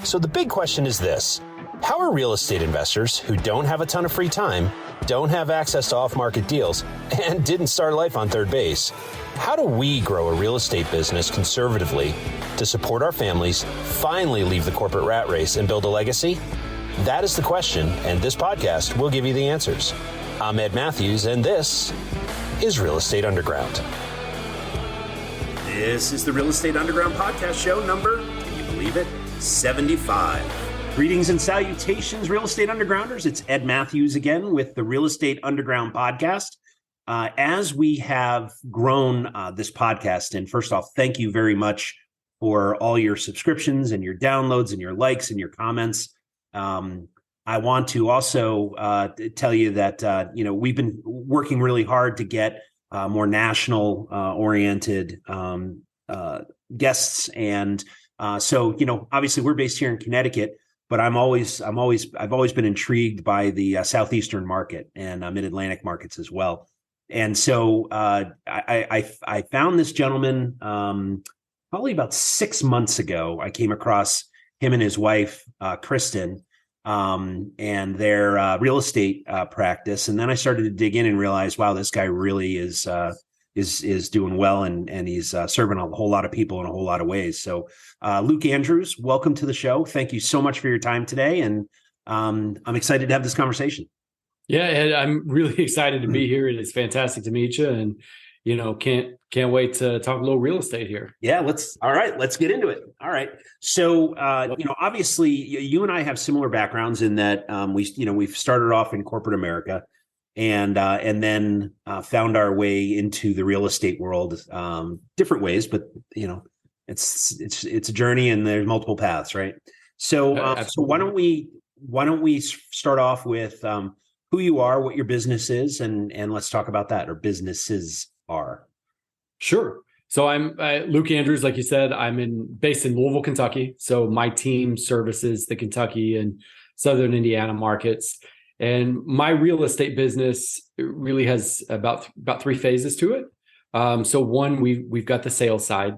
So the big question is this: how are real estate investors who don't have a ton of free time, don't have access to off-market deals, and didn't start life on third base, how do we grow a real estate business conservatively to support our families, finally leave the corporate rat race, and build a legacy? That is the question, and this podcast will give you the answers. I'm Ed Matthews, and this is Real Estate Underground. This is the Real Estate Underground podcast show number, can you believe it, 75. Greetings and salutations, Real Estate Undergrounders. It's Ed Matthews again with the Real Estate Underground podcast. As we have grown this podcast, and first off, thank you very much for all your subscriptions and your downloads and your likes and your comments. I want to also tell you that we've been working really hard to get more national oriented guests, and so obviously we're based here in Connecticut, but I've always been intrigued by the southeastern market and mid-Atlantic markets as well. And so I found this gentleman probably about 6 months ago. I came across him and his wife, Kristen, and their real estate practice. And then I started to dig in and realize, wow, this guy really is doing well, and he's serving a whole lot of people in a whole lot of ways. So Luke Andrews, welcome to the show. Thank you so much for your time today. And I'm excited to have this conversation. Yeah, Ed, I'm really excited to be here. It is fantastic to meet you, and can't wait to talk a little real estate here. Yeah, let's get into it. All right. So, obviously you and I have similar backgrounds in that we've started off in corporate America and then found our way into the real estate world, different ways, but it's a journey and there's multiple paths, right? So, so why don't we start off with who you are, what your business is, and let's talk about that, or businesses are. Sure. So I'm Luke Andrews, like you said. I'm based in Louisville, Kentucky. So my team services the Kentucky and Southern Indiana markets. And my real estate business really has about three phases to it. So one, we've got the sales side.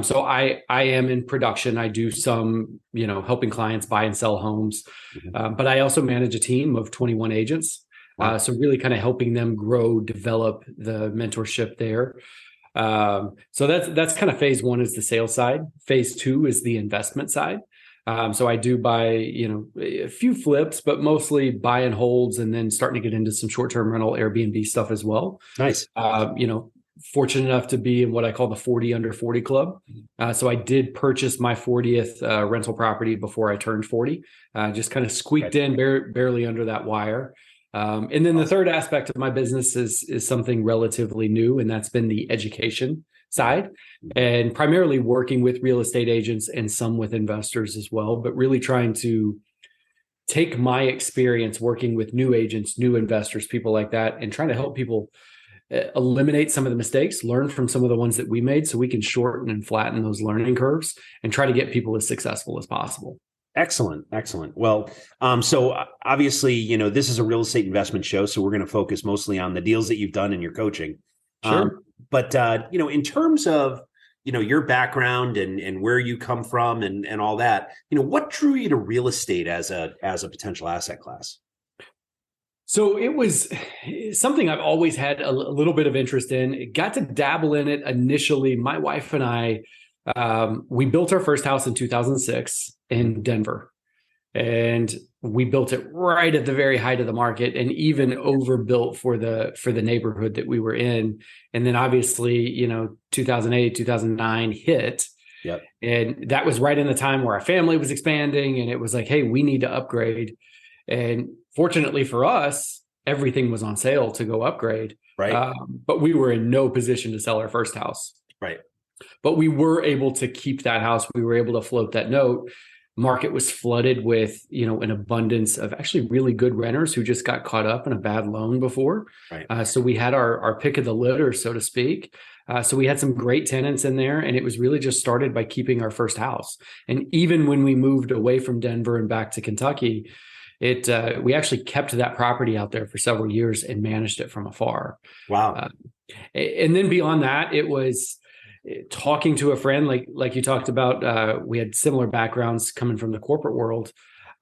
So I am in production. I do some, helping clients buy and sell homes. But I also manage a team of 21 agents. Wow. So really kind of helping them grow, develop the mentorship there. So that's kind of phase one, is the sales side. Phase two is the investment side. So I do buy, a few flips, but mostly buy and holds, and then starting to get into some short-term rental Airbnb stuff as well. Nice. Fortunate enough to be in what I call the 40 under 40 club. So I did purchase my 40th rental property before I turned 40, just kind of squeaked in barely under that wire. And then the third aspect of my business is something relatively new, and that's been the education side, and primarily working with real estate agents and some with investors as well, but really trying to take my experience working with new agents, new investors, people like that, and trying to help people eliminate some of the mistakes, learn from some of the ones that we made, so we can shorten and flatten those learning curves and try to get people as successful as possible. Excellent. Well, so obviously, this is a real estate investment show, so we're going to focus mostly on the deals that you've done in your coaching. Sure. But in terms of, your background and where you come from and all that, what drew you to real estate as a potential asset class? So it was something I've always had a little bit of interest in. Got to dabble in it initially. My wife and I, we built our first house in 2006 in Denver, and we built it right at the very height of the market, and even overbuilt for the neighborhood that we were in. And then obviously, 2008, 2009 hit. Yep. And that was right in the time where our family was expanding, and it was like, hey, we need to upgrade. And fortunately for us, everything was on sale to go upgrade. Right. But we were in no position to sell our first house. Right. But we were able to keep that house. We were able to float that note. Market was flooded with, an abundance of actually really good renters who just got caught up in a bad loan before. Right. So we had our pick of the litter, so to speak. So we had some great tenants in there, and it was really just started by keeping our first house. And even when we moved away from Denver and back to Kentucky, we actually kept that property out there for several years and managed it from afar. Wow. And then beyond that, it was talking to a friend, like you talked about, we had similar backgrounds coming from the corporate world.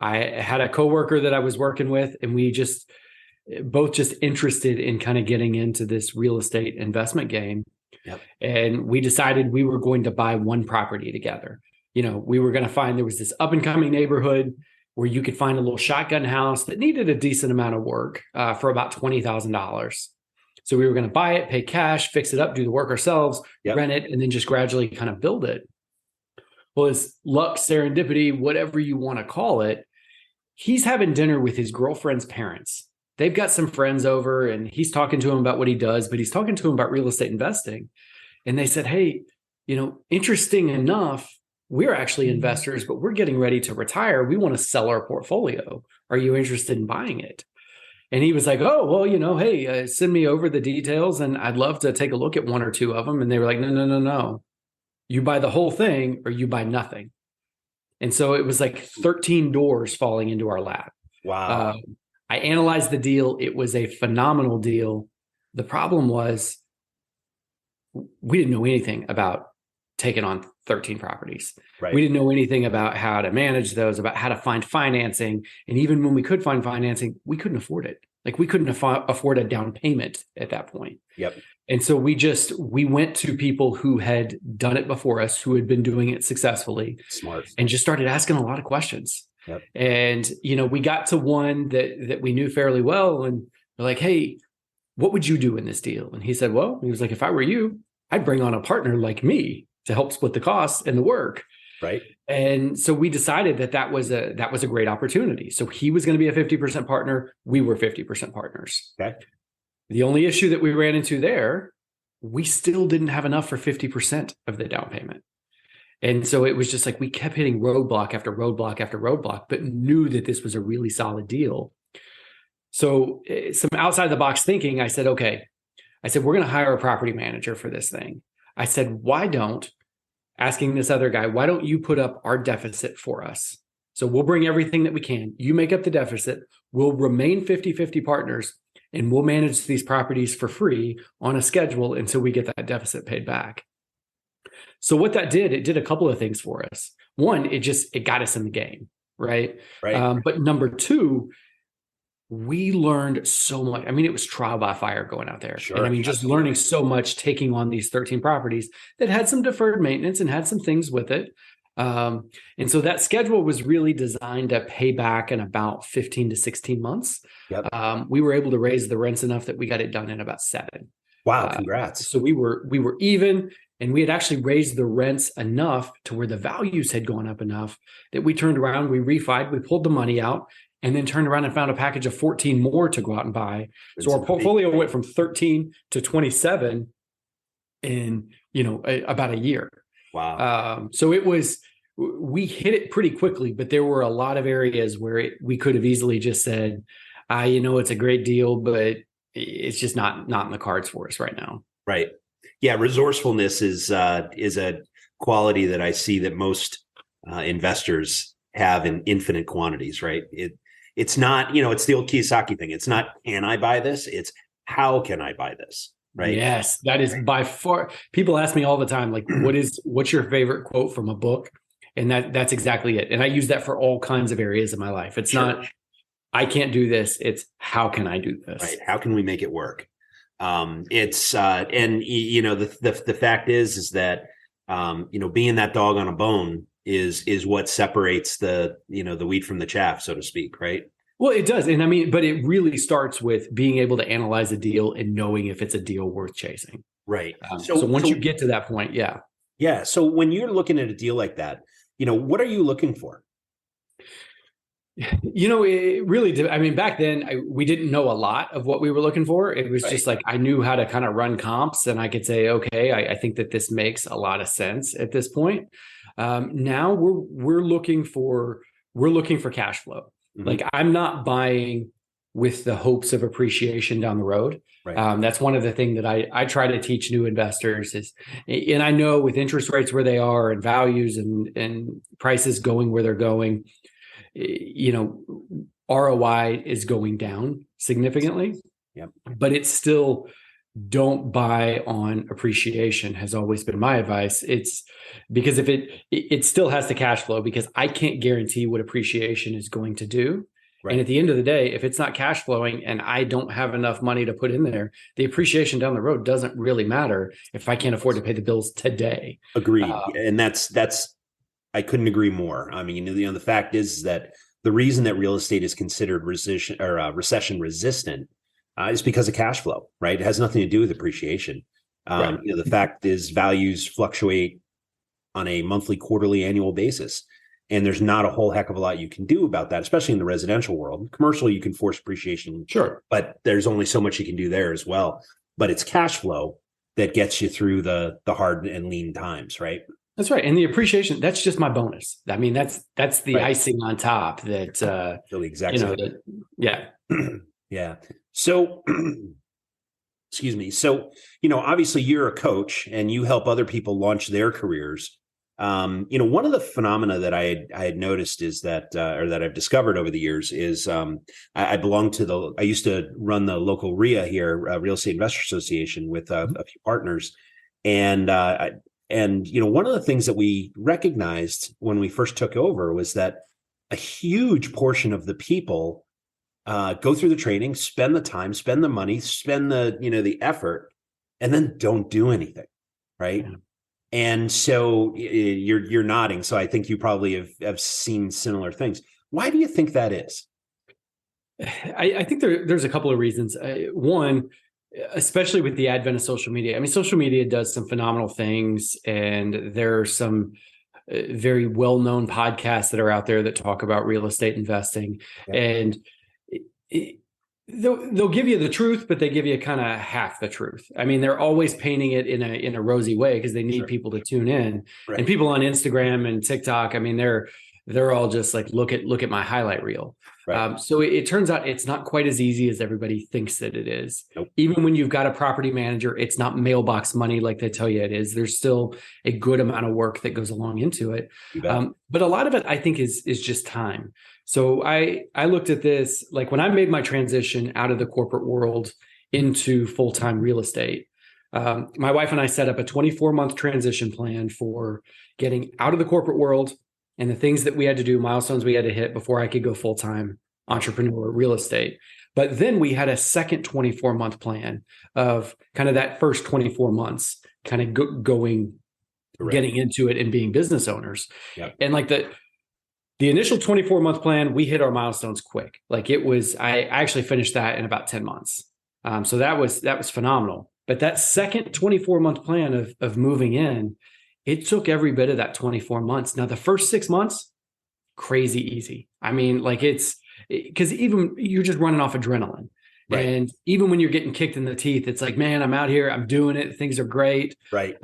I had a coworker that I was working with, and we just both just interested in kind of getting into this real estate investment game. Yep. And we decided we were going to buy one property together. We were going to find, there was this up and coming neighborhood where you could find a little shotgun house that needed a decent amount of work for about $20,000. So we were going to buy it, pay cash, fix it up, do the work ourselves, rent it, and then just gradually kind of build it. Well, it's luck, serendipity, whatever you want to call it. He's having dinner with his girlfriend's parents. They've got some friends over, and he's talking to him about what he does, but he's talking to him about real estate investing. And they said, hey, interesting enough, we're actually investors, but we're getting ready to retire. We want to sell our portfolio. Are you interested in buying it? And he was like, oh, well, hey, send me over the details, and I'd love to take a look at one or two of them. And they were like, no. You buy the whole thing or you buy nothing. And so it was like 13 doors falling into our lap. Wow. I analyzed the deal. It was a phenomenal deal. The problem was we didn't know anything about taking on 13 properties. Right. We didn't know anything about how to manage those, about how to find financing. And even when we could find financing, we couldn't afford it. Like we couldn't afford a down payment at that point. Yep. And so we went to people who had done it before us, who had been doing it successfully. Smart. And just started asking a lot of questions. Yep. And, we got to one that we knew fairly well. And we're like, hey, what would you do in this deal? And he said, well, he was like, if I were you, I'd bring on a partner like me to help split the costs and the work. Right. And so we decided that was a great opportunity. So he was going to be a 50% partner. We were 50% partners. Okay. The only issue that we ran into there, we still didn't have enough for 50% of the down payment. And so it was just like we kept hitting roadblock after roadblock after roadblock, but knew that this was a really solid deal. So some outside the box thinking, I said, okay, we're going to hire a property manager for this thing. I said, asking this other guy, why don't you put up our deficit for us? So we'll bring everything that we can. You make up the deficit. We'll remain 50-50 partners, and we'll manage these properties for free on a schedule until we get that deficit paid back. So what that did, it did a couple of things for us. One, it got us in the game, right? Right. But number two, we learned so much. I mean, it was trial by fire going out there. Sure. And I mean, just learning so much, taking on these 13 properties that had some deferred maintenance and had some things with it. And so that schedule was really designed to pay back in about 15 to 16 months. Yep. We were able to raise the rents enough that we got it done in about 7. Wow. Congrats. So we were even, and we had actually raised the rents enough to where the values had gone up enough that we turned around, we refied, we pulled the money out, and then turned around and found a package of 14 more to go out and buy. So our portfolio went from 13 to 27 in, about a year. Wow. So we hit it pretty quickly, but there were a lot of areas where we could have easily just said, it's a great deal, but it's just not in the cards for us right now. Right. Yeah. Resourcefulness is a quality that I see that most investors have in infinite quantities, right? It's not, it's the old Kiyosaki thing. It's not, can I buy this? It's how can I buy this? Right. Yes. That is by far, people ask me all the time, like, what's your favorite quote from a book? And that's exactly it. And I use that for all kinds of areas of my life. It's not, I can't do this. It's how can I do this? Right. How can we make it work? And the fact is that, being that dog on a bone is what separates the wheat from the chaff, so to speak. Right. Well, it does. And I mean, but it really starts with being able to analyze a deal and knowing if it's a deal worth chasing. Right. So once you get to that point, yeah. Yeah. So when you're looking at a deal like that, what are you looking for? It really did. I mean, back then we didn't know a lot of what we were looking for. It was just like, I knew how to kind of run comps and I could say, okay, I think that this makes a lot of sense at this point. Now we're looking for cash flow. Mm-hmm. Like I'm not buying with the hopes of appreciation down the road. Right. That's one of the things that I try to teach new investors is, and I know with interest rates where they are and values and prices going where they're going, ROI is going down significantly. Yep. But it's still don't buy on appreciation has always been my advice. It's because if it still has to cash flow, because I can't guarantee what appreciation is going to do. Right. And at the end of the day, if it's not cash flowing and I don't have enough money to put in there, the appreciation down the road doesn't really matter if I can't afford to pay the bills today. Agreed. And that's I couldn't agree more. I mean, the fact is that the reason that real estate is considered recession resistant is because of cash flow, right? It has nothing to do with appreciation. Right. The fact is values fluctuate on a monthly, quarterly, annual basis. And there's not a whole heck of a lot you can do about that, especially in the residential world. Commercial, you can force appreciation. Sure. But there's only so much you can do there as well. But it's cash flow that gets you through the hard and lean times, right? That's right. And the appreciation, that's just my bonus. I mean, that's the right. icing on top that, really exactly. Yeah. Yeah. So, excuse me. So, obviously you're a coach and you help other people launch their careers. One of the phenomena that I had noticed is that, or that I've discovered over the years is, I used to run the local RIA here, Real Estate Investor Association, with a few partners. And one of the things that we recognized when we first took over was that a huge portion of the people go through the training, spend the time, spend the money, spend the effort, and then don't do anything, right? Yeah. And so you're nodding. So I think you probably have seen similar things. Why do you think that is? I think there's a couple of reasons. One, especially with the advent of social media. I mean, social media does some phenomenal things, and there are some very well-known podcasts that are out there that talk about real estate investing. Yeah. And they'll give you the truth, but they give you kind of half the truth. I mean, they're always painting it in a rosy way because they need sure. people to tune in. Right. And people on Instagram and TikTok, I mean, they're all just like, look at my highlight reel. Right. So it turns out it's not quite as easy as everybody thinks that it is. Nope. Even when you've got a property manager, it's not mailbox money like they tell you it is. There's still a good amount of work that goes along into it. But a lot of it, I think, is just time. So I looked at this, like when I made my transition out of the corporate world into full-time real estate, my wife and I set up a 24-month transition plan for getting out of the corporate world and the things that we had to do, milestones we had to hit before I could go full-time entrepreneur real estate. But then we had a second 24-month plan of kind of that first 24 months, kind of going, correct. Getting into it and being business owners. Yep. And like the initial 24-month plan, we hit our milestones quick. Like I actually finished that in about 10 months. So that was phenomenal. But that second 24-month plan of moving in, it took every bit of that 24 months. Now, the first 6 months, crazy easy. I mean, like because even you're just running off adrenaline. Right. And even when you're getting kicked in the teeth, it's like, man, I'm out here, I'm doing it. Things are great. Right.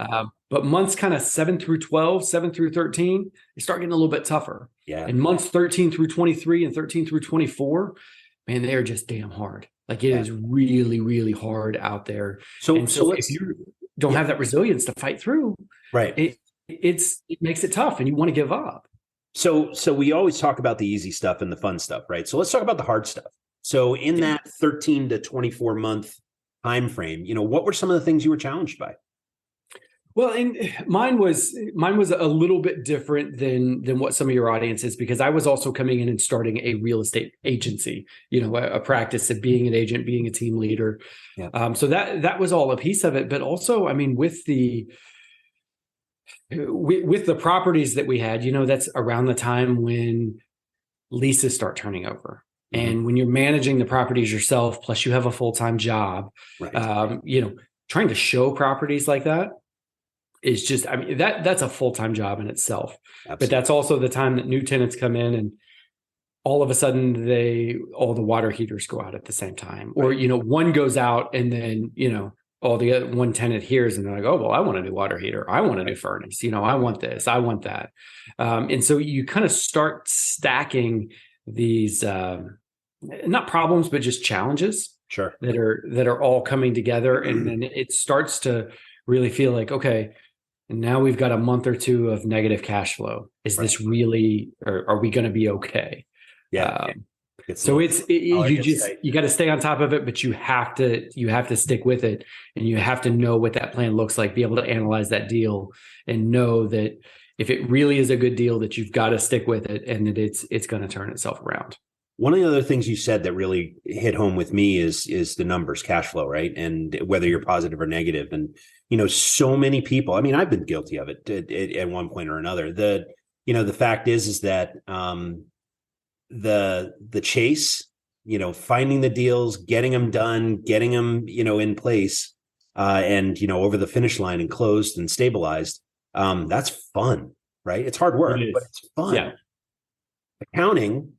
But months kind of 7 through 12, 7 through 13, they start getting a little bit tougher. Yeah. And months 13 through 23 and 13 through 24, man, they're just damn hard. Like it is really, really hard out there. So if you don't have that resilience to fight through, right, it makes it tough and you want to give up. So we always talk about the easy stuff and the fun stuff, right? So let's talk about the hard stuff. So in that 13 to 24 month time frame, what were some of the things you were challenged by? Well, and mine was a little bit different than what some of your audience is, because I was also coming in and starting a real estate agency, a practice of being an agent, being a team leader. Yeah. So that was all a piece of it. But also, I mean, with the properties that we had, that's around the time when leases start turning over. Mm-hmm. And when you're managing the properties yourself, plus you have a full-time job, right. Trying to show properties like that is just, I mean, that's a full-time job in itself. Absolutely. But that's also the time that new tenants come in and all of a sudden all the water heaters go out at the same time, right. Or, one goes out and then, all the other one tenant hears and they're like, oh, well, I want a new water heater. I want a new furnace. I want this, I want that. And so you kind of start stacking these, not problems, but just challenges, sure, that are all coming together. And then it starts to really feel like, okay, and now we've got a month or two of negative cash flow. Is right. This really, or are we going to be okay? Yeah. So you got to stay on top of it, but you have to stick with it, and you have to know what that plan looks like, be able to analyze that deal and know that if it really is a good deal, that you've got to stick with it and that it's going to turn itself around. One of the other things you said that really hit home with me is the numbers, cash flow, right? And whether you're positive or negative. And, so many people, I mean, I've been guilty of it at one point or another. The fact is that the chase, finding the deals, getting them done, getting them, in place, and, over the finish line and closed and stabilized. That's fun, right? It's hard work, but it's fun. Yeah. Accounting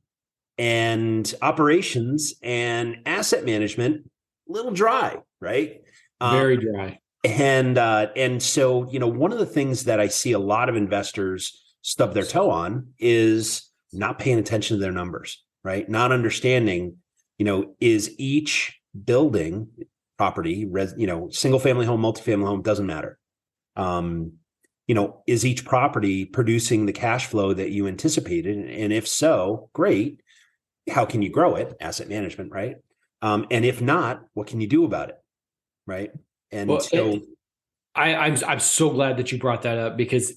and operations and asset management, a little dry, right? Very dry. And so, one of the things that I see a lot of investors stub their toe on is not paying attention to their numbers, right? Not understanding, is each building property, single family home, multifamily home, doesn't matter. Is each property producing the cash flow that you anticipated? And if so, great. How can you grow it? Asset management, right? And if not, what can you do about it, right? And I'm so glad that you brought that up, because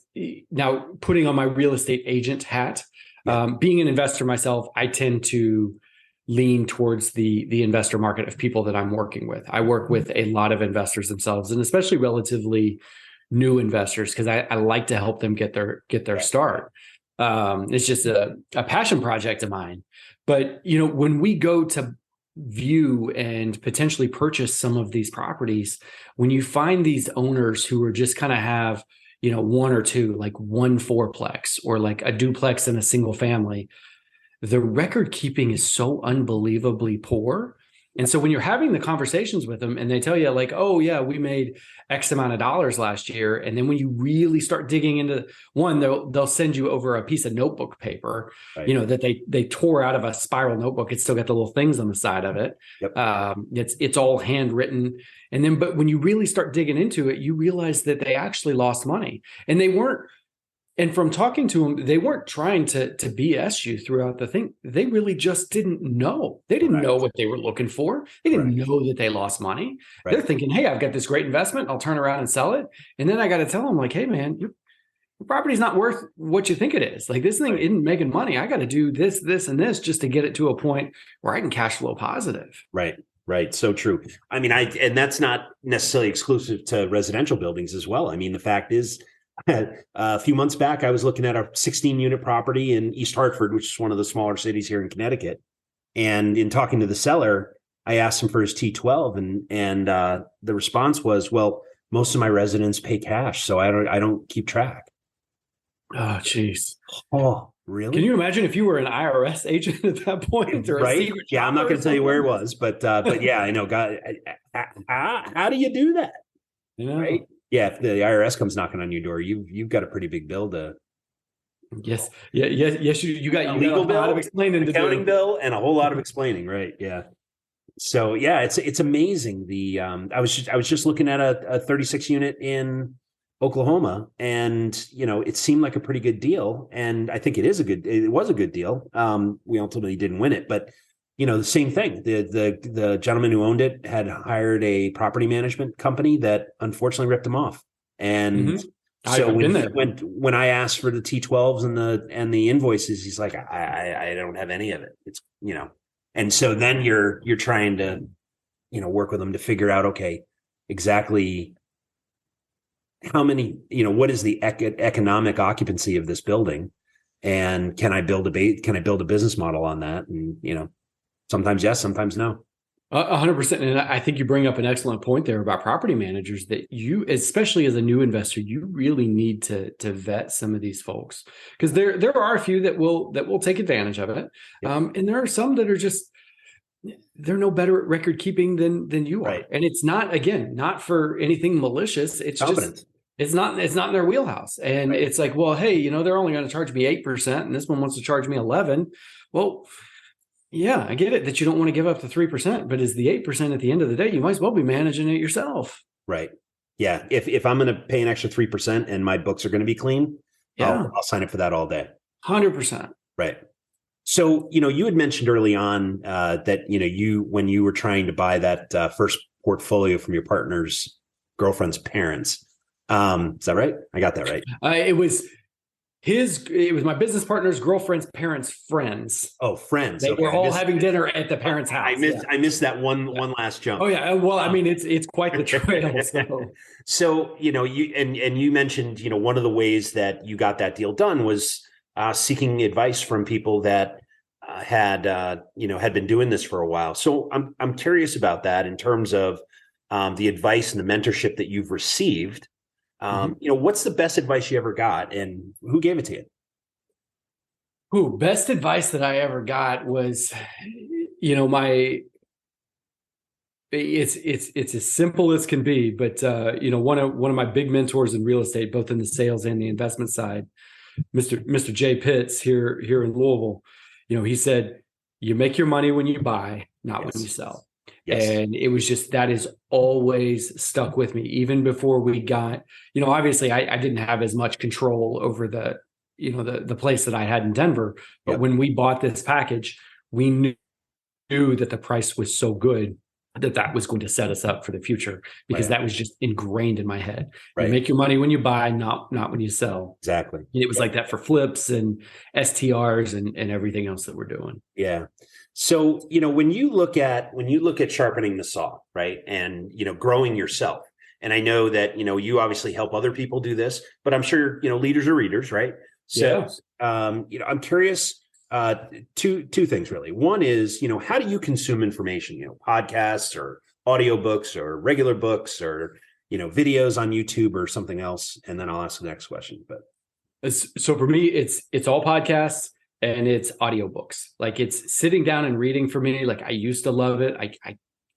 now, putting on my real estate agent hat, being an investor myself, I tend to lean towards the investor market of people that I'm working with. I work with a lot of investors themselves, and especially relatively new investors, because I like to help them get their start. It's just a passion project of mine. But, when we go to view and potentially purchase some of these properties, when you find these owners who are just kind of have, one or two, like one fourplex or like a duplex and a single family, the record keeping is so unbelievably poor. And so when you're having the conversations with them and they tell you like, oh yeah, we made X amount of dollars last year. And then when you really start digging into one, they'll send you over a piece of notebook paper, right, that they tore out of a spiral notebook. It's still got the little things on the side of it. Yep. It's all handwritten. And then, but when you really start digging into it, you realize that they actually lost money, and they weren't. And from talking to them, they weren't trying to BS you throughout the thing. They really just didn't know. They didn't know what they were looking for. They didn't know that they lost money. They're thinking, hey, I've got this great investment. I'll turn around and sell it. And then I got to tell them like, hey, man, your property's not worth what you think it is. Like, this thing isn't making money. I got to do this, this, and this just to get it to a point where I can cash flow positive. Right. Right. So true. I mean, and that's not necessarily exclusive to residential buildings as well. I mean, the fact is, a few months back, I was looking at a 16-unit property in East Hartford, which is one of the smaller cities here in Connecticut. And in talking to the seller, I asked him for his T12, and the response was, "Well, most of my residents pay cash, so I don't keep track." Oh, geez. Oh, really? Can you imagine if you were an IRS agent at that point? Or right? Yeah, I'm not going to tell you where it was, but yeah, I know. God, how do you do that? Right? Yeah, if the IRS comes knocking on your door, you've got a pretty big bill to. Yes, you got a legal bill, a lot of explaining, accounting bill, and a whole lot of explaining. Right? Yeah. So yeah, it's amazing. I was just looking at a 36-unit in Oklahoma, and it seemed like a pretty good deal, and I think it was a good deal. We ultimately didn't win it, but. The same thing. The gentleman who owned it had hired a property management company that unfortunately ripped him off. And so when I asked for the T12s and the invoices, he's like, I don't have any of it. It's and so then you're trying to work with them to figure out, okay, exactly how many, what is the economic occupancy of this building, and can I build a business model on that? And sometimes yes, sometimes no. 100%. And I think you bring up an excellent point there about property managers, that you, especially as a new investor, you really need to vet some of these folks, because there are a few that will take advantage of it. Yeah. And there are some that are just, they're no better at record keeping than you are. Right. And it's not for anything malicious. It's just, it's not in their wheelhouse. And it's like, well, hey, they're only going to charge me 8% and this one wants to charge me 11. Well, yeah, I get it that you don't want to give up the 3%, but is the 8% at the end of the day, you might as well be managing it yourself. Right. Yeah. If I'm going to pay an extra 3% and my books are going to be clean, I'll sign up for that all day. 100%. Right. So, you had mentioned early on that, when you were trying to buy that first portfolio from your partner's girlfriend's parents, is that right? I got that right. It was my business partner's girlfriend's parents' friends. Oh, friends. They were all having dinner at the parents' house. I missed that one last jump. Oh yeah. Well, I mean, it's quite the trail. So, you mentioned, one of the ways that you got that deal done was seeking advice from people that had been doing this for a while. So I'm curious about that in terms of the advice and the mentorship that you've received. What's the best advice you ever got, and who gave it to you? Best advice that I ever got was, it's as simple as can be, but one of my big mentors in real estate, both in the sales and the investment side, Mr. Jay Pitts here in Louisville, he said, you make your money when you buy, not when you sell. Yes. And it was just, that is always stuck with me, even before we got, obviously I didn't have as much control over the place that I had in Denver, but when we bought this package, we knew that the price was so good that was going to set us up for the future, because that was just ingrained in my head. You make your money when you buy, not when you sell. Exactly. And it was like that for flips and STRs and everything else that we're doing. Yeah. So, when you look at sharpening the saw, right, and, growing yourself, and I know that, you obviously help other people do this, but I'm sure, leaders are readers, right? So, I'm curious, two things really. One is, how do you consume information, podcasts or audiobooks or regular books or, videos on YouTube or something else? And then I'll ask the next question. But so for me, it's all podcasts. And it's audiobooks. Like, it's sitting down and reading for me. Like, I used to love it.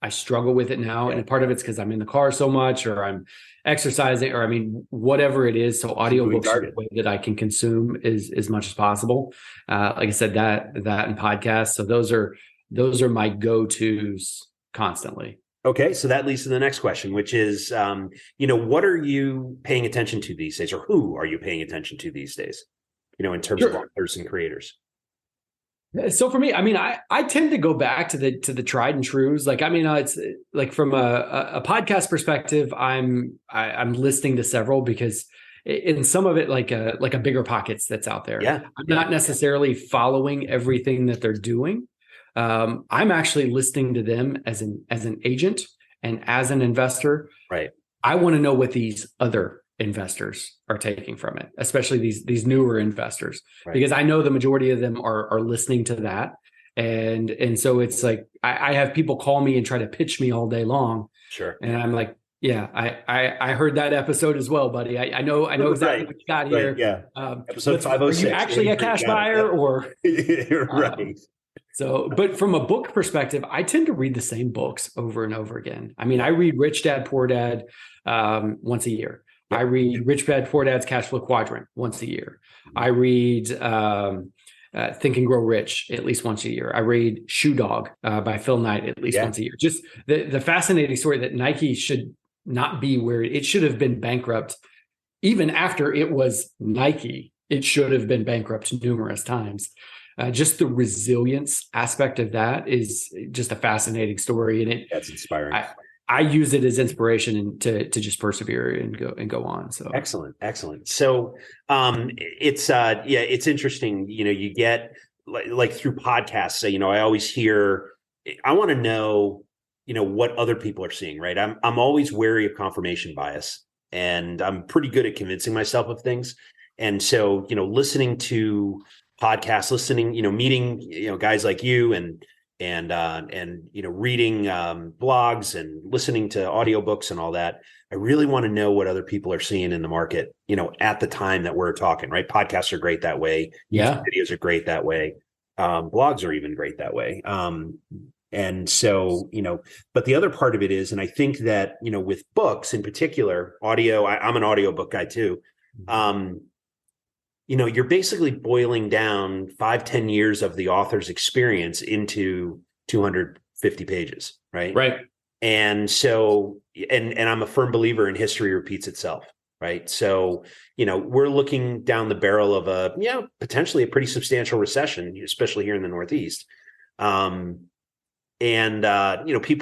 I struggle with it now. And part of it's because I'm in the car so much, or I'm exercising, or whatever it is. So audiobooks are the way that I can consume as much as possible. Like I said, that and podcasts. So those are my go-tos constantly. Okay. So that leads to the next question, which is, what are you paying attention to these days, or who are you paying attention to these days? In terms of authors and creators. So for me, I tend to go back to the tried and trues. It's like, from a podcast perspective, I'm listening to several, because in some of it, like a Bigger Pockets that's out there. Yeah. I'm not necessarily following everything that they're doing. I'm actually listening to them as an agent and as an investor. Right. I want to know what these other investors are taking from it, especially these newer investors, because I know the majority of them are listening to that. And so it's like, I have people call me and try to pitch me all day long. Sure. And I'm like, yeah, I heard that episode as well, buddy. I know exactly what you got here. Yeah. Episode 506. Are you actually a cash buyer or? Right. So, but from a book perspective, I tend to read the same books over and over again. I read Rich Dad, Poor Dad once a year. I read Rich Dad, Poor Dad's Cash Flow Quadrant once a year. I read Think and Grow Rich at least once a year. I read Shoe Dog by Phil Knight at least once a year. Just the fascinating story that Nike should not be where it should have been bankrupt. Even after it was Nike, it should have been bankrupt numerous times. Just the resilience aspect of that is just a fascinating story. And that's inspiring. I use it as inspiration to just persevere and go on. So excellent. So it's interesting. You get like through podcasts. I always hear. I want to know, what other people are seeing. Right. I'm always wary of confirmation bias, and I'm pretty good at convincing myself of things. And so listening to podcasts, meeting guys like you and reading blogs and listening to audiobooks and all that. I really want to know what other people are seeing in the market, at the time that we're talking, right? Podcasts are great that way. Yeah. Videos are great that way. Blogs are even great that way. And so, but the other part of it is, and I think that, with books in particular, audio, I'm an audiobook guy too. You're basically boiling down 5-10 years of the author's experience into 250 pages, right? Right. And so, and I'm a firm believer in history repeats itself. right? So, we're looking down the barrel of potentially a pretty substantial recession, especially here in the Northeast. People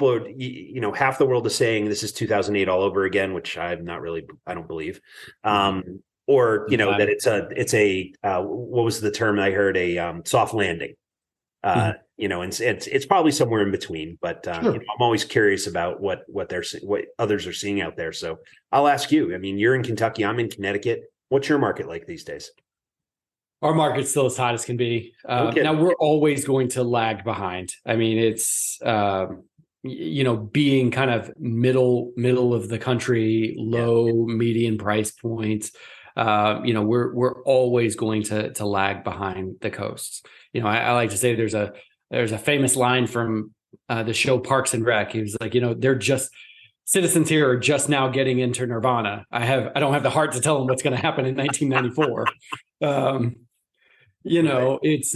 are, half the world is saying this is 2008 all over again, which I don't believe. Or, that it's a what was the term I heard? A soft landing. And it's probably somewhere in between, but Sure. I'm always curious about what others are seeing out there. So I'll ask you. I mean, you're in Kentucky, I'm in Connecticut. What's your market like these days? Our market's still as hot as can be. Okay. Now we're always going to lag behind. I mean, it's being kind of middle of the country, low median price points. We're always going to lag behind the coasts. I like to say there's a famous line from the show Parks and Rec. He was like, they're just citizens here are just now getting into Nirvana. I don't have the heart to tell them what's going to happen in 1994. It's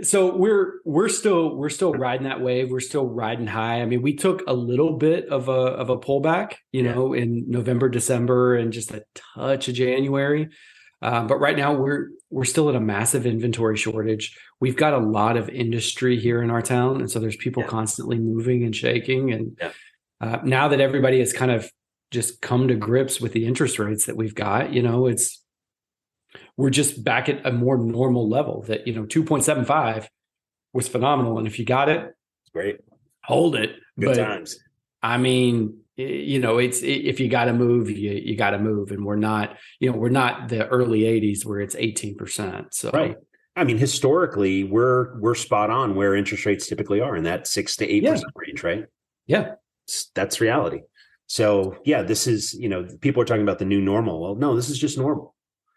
so we're still riding that wave. We're still riding high. I mean, we took a little bit of a pullback, in November, December, and just a touch of January. But right now we're still at a massive inventory shortage. We've got a lot of industry here in our town, and so there's people constantly moving and shaking. And now that everybody has kind of just come to grips with the interest rates that we've got, we're just back at a more normal level. That 2.75 was phenomenal, and if you got it, it's great. Hold it. Good times. I mean, it's if you got to move, you got to move, and we're not the early 80s where it's 18%. So right. I mean, historically, we're spot on where interest rates typically are in that 6 to 8% range, right? Yeah, that's reality. So this is people are talking about the new normal. Well, no, this is just normal.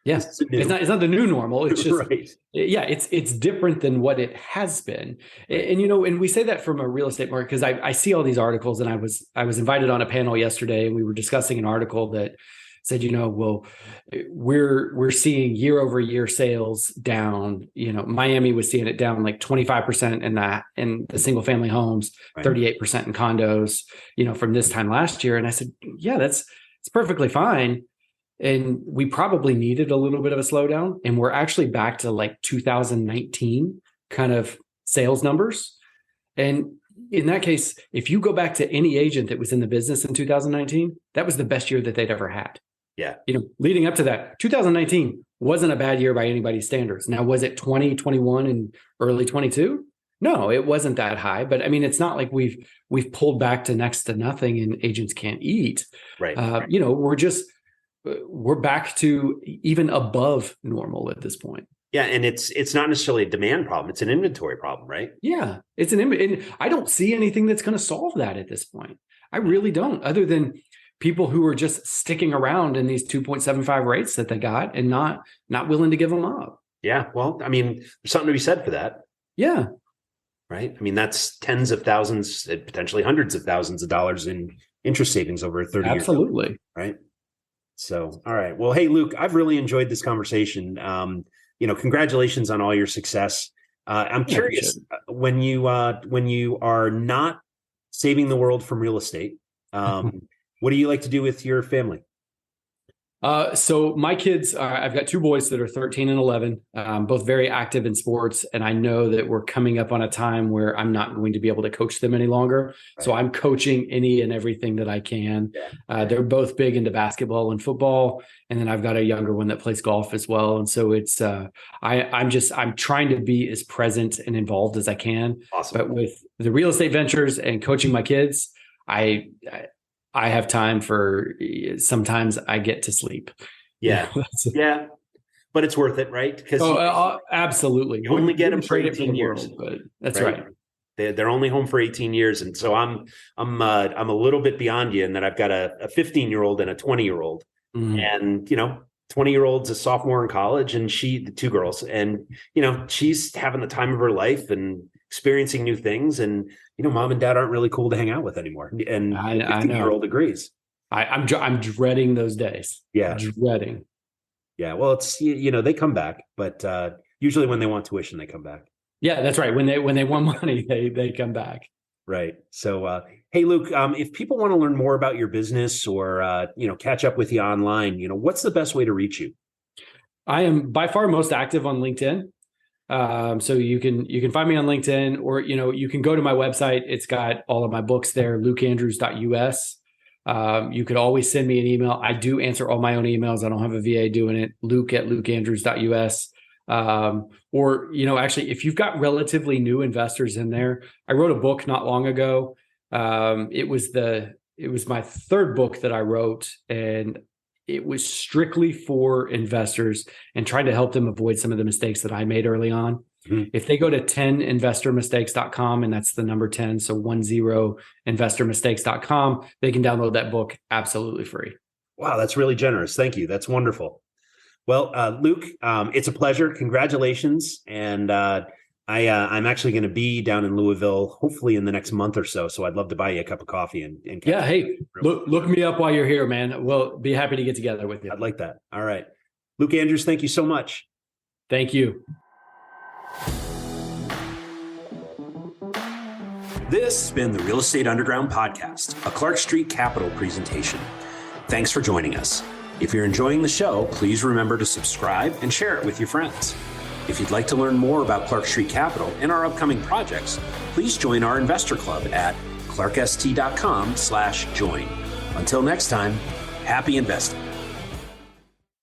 Yeah, it's not the new normal. It's just right. It's different than what it has been, and we say that from a real estate market because I see all these articles, and I was invited on a panel yesterday, and we were discussing an article that said, we're seeing year over year sales down. Miami was seeing it down like 25% in the single family homes, 38% in condos, from this time last year, and I said, it's perfectly fine. And we probably needed a little bit of a slowdown. And we're actually back to like 2019 kind of sales numbers. And in that case, if you go back to any agent that was in the business in 2019, that was the best year that they'd ever had. Yeah. Leading up to that, 2019 wasn't a bad year by anybody's standards. Now, was it 2021 and early 22? No, it wasn't that high. But I mean, it's not like we've pulled back to next to nothing and agents can't eat. Right. We're back to even above normal at this point. Yeah, and it's not necessarily a demand problem; it's an inventory problem, right? Yeah, it's and I don't see anything that's going to solve that at this point. I really don't, other than people who are just sticking around in these 2.75 rates that they got and not willing to give them up. Yeah, well, I mean, there's something to be said for that. Yeah, right. I mean, that's tens of thousands, potentially hundreds of thousands of dollars in interest savings over a 30 year. Absolutely. Right. So, all right. Well, hey, Luke, I've really enjoyed this conversation. Congratulations on all your success. I'm curious when you are not saving the world from real estate, what do you like to do with your family? So my kids, I've got two boys that are 13 and 11, both very active in sports. And I know that we're coming up on a time where I'm not going to be able to coach them any longer. Right. So I'm coaching any and everything that I can. Yeah. They're both big into basketball and football. And then I've got a younger one that plays golf as well. And so it's, I'm trying to be as present and involved as I can. Awesome. But with the real estate ventures and coaching my kids, I have time for, sometimes I get to sleep. Yeah. Yeah. But it's worth it, right? Because absolutely. You only get them for 18 years. But that's right. They're only home for 18 years. And so I'm a little bit beyond you in that I've got a 15-year-old and a 20-year-old. Mm-hmm. And, 20-year-old's a sophomore in college, and the two girls, and, she's having the time of her life and experiencing new things. And, mom and dad aren't really cool to hang out with anymore. And I know. 15-year-old agrees. I'm dreading those days. Yeah. Dreading. Yeah. Well, it's, they come back, but usually when they want tuition, they come back. Yeah, that's right. When they want money, they come back. Right. So, hey, Luke, if people want to learn more about your business or, catch up with you online, what's the best way to reach you? I am by far most active on LinkedIn. So you can find me on LinkedIn, or, you can go to my website. It's got all of my books there, lukeandrews.us. You could always send me an email. I do answer all my own emails. I don't have a VA doing it. luke@lukeandrews.us. Or, actually, if you've got relatively new investors in there, I wrote a book not long ago. It was my third book that I wrote, and it was strictly for investors and trying to help them avoid some of the mistakes that I made early on. Mm-hmm. If they go to 10investormistakes.com, and that's the number 10, so 10investormistakes.com, they can download that book absolutely free. Wow, that's really generous. Thank you. That's wonderful. Well, Luke, it's a pleasure. Congratulations. And I'm actually going to be down in Louisville, hopefully in the next month or so. So I'd love to buy you a cup of coffee and yeah. Hey, look me up while you're here, man. We'll be happy to get together with you. I'd like that. All right. Luke Andrews, thank you so much. Thank you. This has been the Real Estate Underground Podcast, a Clark Street Capital presentation. Thanks for joining us. If you're enjoying the show, please remember to subscribe and share it with your friends. If you'd like to learn more about Clark Street Capital and our upcoming projects, please join our investor club at clarkst.com/join. Until next time, happy investing.